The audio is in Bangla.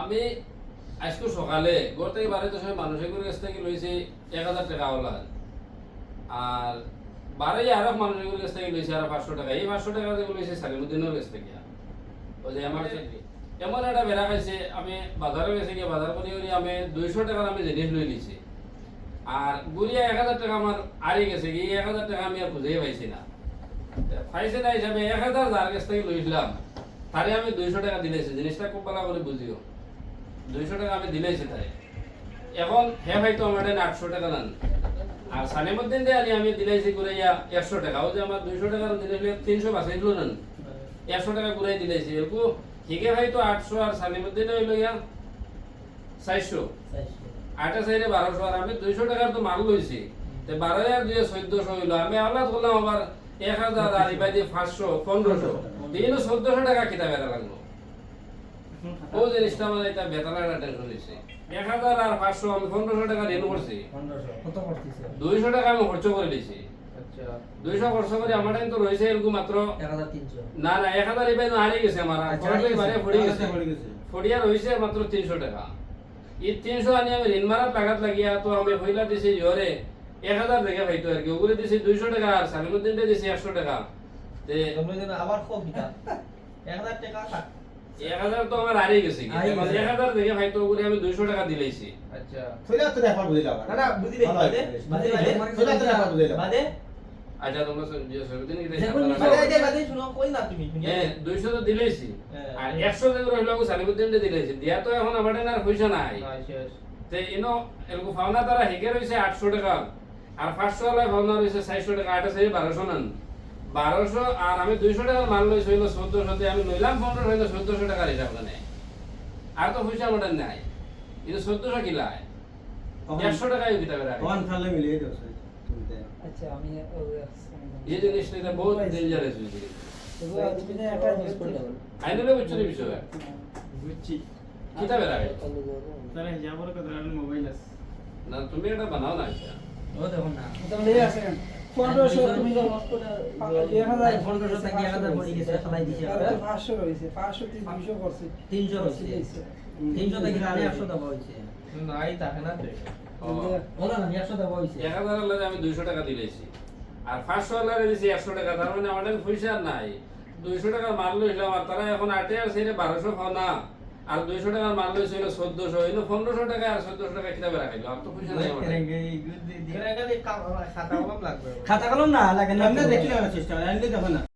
আমি আজকে সকালে ঘর থেকে বাড়িতে সময় মানুষের কাছ থেকে লইছি 1000 টাকা ওলা আর বাড়ি আরো মানুষের কাছ থেকে লইছি আর 500 টাকা এই 500 টাকা দিয়ে লইছি সালিমুদ্দিনের কাছ থেকে ওই যে আমার এমন একটা বেড়া খাইছে আমি বাজারে গেছি গিয়ে বাজার করি আমি 200 টাকার আমি জিনিস লই নিছি আর গুড়িয়া 1000 টাকা আমার আড়ি গেছে কি 1000 টাকা আমি আর খুঁজেই পাইছি না পাইছি না হিসাবে 1000 যার কাছ থেকে লইছিলাম তারে আমি 200 টাকা দিলেছি জিনিসটা খুব ভালো করে বুঝিও 200 টাকা আমি দিলেছি তাই এখন হে ভাই তো আমার 800 টাকা নেন আর সালিমুদ্দিন দে আমি দিলেছি ঘুরাইয়া 100 টাকা ও যে আমার 200 টাকা দিলে 300 বাঁচাই দিল নেন 100 টাকা ঘুরাই দিলেছি এরকম হিগে ভাই তো 800 আর সালিমুদ্দিন হইল ইয়া 400 আটা সাইডে 1200 আর আমি 200 টাকার তো মাল লইছি তে 12000 দিয়ে 1400 হইল আমি আলাদা করলাম আবার 1000 আর ইবাদি 500 1500 দিন 1400 টাকা কিতা বেরা লাগলো ও জিনিসটা মানে এটা বেতনের টেনশন হইছে 1000 আর 500 আমি 1500 টাকা ঋণ করছি 1500 কত করতেছে 200 টাকা আমি খরচ করে দিয়েছি আচ্ছা 200 খরচ করে আমার টাইম তো রইছে এরকম মাত্র 1300 না না 1000 ইবাদি হারিয়ে গেছে আমার খরচ বারে পড়ে গেছে ফড়িয়া রইছে মাত্র 300 টাকা এই 300 আনি আমি ঋণ মারার লাগাত লাগিয়া তো আমি হইলা দিছি জোরে 1000 টাকা ভাইতো আর কি ওগুলো দিছি 200 টাকা আর সালিমুদ্দিনকে দিছি 100 টাকা তে তুমি যেন আবার খুব দিতা 1000 টাকা থাক 1000 তো আমার হারিয়ে গেছে কি 1000 টাকা ভাইতো ওগুলো আমি 200 টাকা দিলেছি আচ্ছা থইলা তো ব্যাপার বুঝিলা না না বুঝিলে বাদে থইলা তো ব্যাপার বুঝিলা বাদে আচ্ছা তোমরা যে সালিমুদ্দিন কি বাদে শুনো কই না তুমি হ্যাঁ 200 তো দিলেছি আর 100 টাকা রইলো সালিমুদ্দিনকে দিলেছি দিয়া তো এখন আমার আর পয়সা নাই শেষ তে ইনো এরকম ফাউনা তারা হেগে রইছে 800 টাকা আর 500 ওয়ালা ফাউনা রইছে 400 টাকা আটা সেই 1200 নান 1200 আর আমি 200 টাকার মাল লইছি হইলো 1400 তে আমি লইলাম 1500 হইলো 1400 টাকার হিসাব জানে আর তো পয়সা মোটা নাই এটা 1400 কিলায় 100 টাকায় কিতাবে রাখে কোন ফেলে মিলিয়ে দিছ তুলতে আচ্ছা আমি এই জিনিসটা এটা বহুত ডেঞ্জারাস হইছে আইনলে বুঝছিস বিষয় বুঝছি কিতাবে রাখে তারা হিজাবর কথা মোবাইল আছে না তুমি এটা বানাও না এটা ও দেখো না তাহলে এই আছে 1500 তুমি তো লস করে 1000 1500 থেকে 1000 পড়ে গেছে ফলাই দিছে 500 রইছে 500 তে 200 করছে 300 রয়েছে 300 থেকে 100 দেওয়া হইছে নাই থাকে না তো ওলা না 100 দেওয়া হইছে 1000 লাগে আমি 200 টাকা দিলেছি আর 500 লাগে দিছি 100 টাকা তার মানে আমাদের পয়সা নাই 200 টাকা মাল লইলাম আর তারা এখন আটে আর সেটা 1200 খাও না আর 200 টাকার মাল লইছিল 1400 হইলো 1500 টাকা আর 1400 টাকা কিভাবে রাখাইলো আর তো পয়সা নাই আমার খাতা কলম না লাগে না আমরা দেখি না চেষ্টা আনলে দেখো না